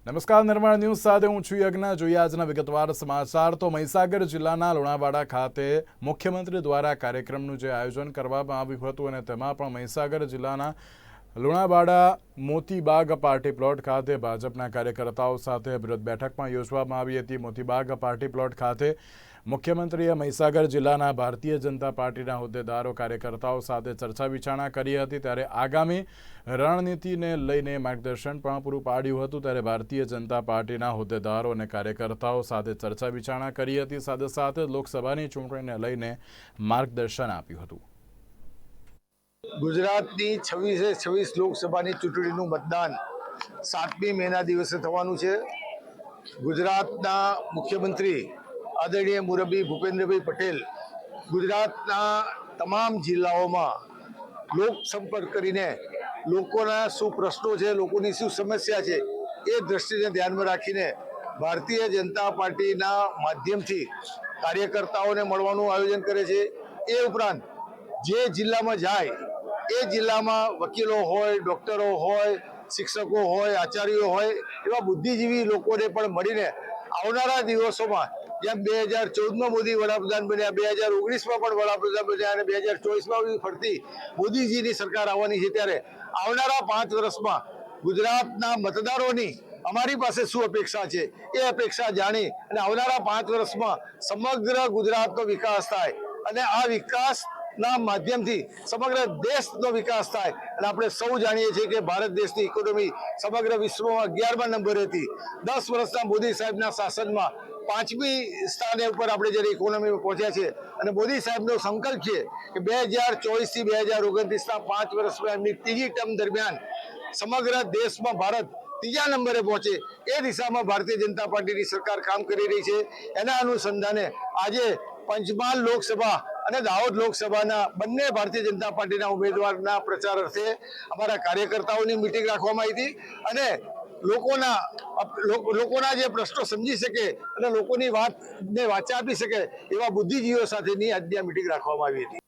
નમસ્કાર, નિર્માણ ન્યૂઝ સાથે હું છું યજ્ઞ। જોઈએ આજના વિગતવાર સમાચાર। તો મહીસાગર જિલ્લાના લુણાવાડા ખાતે મુખ્યમંત્રી દ્વારા કાર્યક્રમનું જે આયોજન કરવામાં આવ્યું હતું અને તેમાં પણ મહીસાગર જિલ્લાના લુણાવાડા મોતીબાગ પાર્ટી પ્લોટ ખાતે ભાજપના કાર્યકર્તાઓ સાથે વિરોધ બેઠક પણ યોજવામાં આવી હતી। મોતીબાગ પાર્ટી પ્લોટ ખાતે મુખ્યમંત્રીએ મહીસાગર જિલ્લાના ભારતીય જનતા પાર્ટીના હોદ્દેદારો કાર્યકર્તાઓ સાથે ચર્ચા વિચારણા કરી હતી। ત્યારે આગામી રણનીતિને લઈને માર્ગદર્શન પણ પૂરું પાડ્યું હતું। ત્યારે ભારતીય જનતા પાર્ટીના હોદ્દેદારો અને કાર્યકર્તાઓ સાથે ચર્ચા વિચારણા કરી હતી। સાથે સાથે લોકસભાની ચૂંટણીને લઈને માર્ગદર્શન આપ્યું હતું। ગુજરાતની 26 લોકસભાની ચૂંટણીનું મતદાન 7મી મેના દિવસે થવાનું છે। ગુજરાતના મુખ્યમંત્રી આદરણીય મુરબ્બી ભૂપેન્દ્રભાઈ પટેલ ગુજરાતના તમામ જિલ્લાઓમાં લોકસંપર્ક કરીને લોકોના શું પ્રશ્નો છે, લોકોની શું સમસ્યા છે, એ દ્રષ્ટિને ધ્યાનમાં રાખીને ભારતીય જનતા પાર્ટીના માધ્યમથી કાર્યકર્તાઓને મળવાનું આયોજન કરે છે। એ ઉપરાંત જે જિલ્લામાં જાય એ જિલ્લામાં વકીલો હોય, ડૉક્ટરો હોય, શિક્ષકો હોય, આચાર્યો હોય એવા બુદ્ધિજીવી લોકોને પણ મળીને આવનારા દિવસોમાં જેમ 2014માં મોદી વડાપ્રધાન બન્યા, 2019માં પણ વડાપ્રધાન બન્યા અને 2024માં ફરતી મોદીજીની સરકાર આવવાની છે, ત્યારે આવનારા 5 વર્ષમાં ગુજરાતના મતદારોની અમારી પાસે શું અપેક્ષા છે એ અપેક્ષા જાણી અને આવનારા 5 વર્ષમાં સમગ્ર ગુજરાતનો વિકાસ થાય અને આ વિકાસના માધ્યમથી સમગ્ર દેશનો વિકાસ થાય। અને આપણે સૌ જાણીએ છીએ કે ભારત દેશની ઇકોનોમી સમગ્ર વિશ્વમાં 11મા નંબરે હતી। 10 વર્ષના મોદી સાહેબના શાસનમાં 5મી સ્થાને ઉપર આપણે જ્યારે ઇકોનોમીમાં પહોંચ્યા છે અને મોદી સાહેબનો સંકલ્પ છે કે 2024થી 2029ના 5 વર્ષમાં એમની ત્રીજી ટર્મ દરમિયાન સમગ્ર દેશમાં ભારત ત્રીજા નંબરે પહોંચે એ દિશામાં ભારતીય જનતા પાર્ટીની સરકાર કામ કરી રહી છે। એના અનુસંધાને આજે પંચમહાલ લોકસભા અને દાહોદ લોકસભાના બંને ભારતીય જનતા પાર્ટીના ઉમેદવારના પ્રચાર અર્થે અમારા કાર્યકર્તાઓની મિટિંગ રાખવામાં આવી હતી અને લોકોના જે પ્રશ્નો સમજી શકે અને લોકોની વાતને વાચા આપી શકે એવા બુદ્ધિજીવીઓ સાથેની આજની આ મિટિંગ રાખવામાં આવી હતી।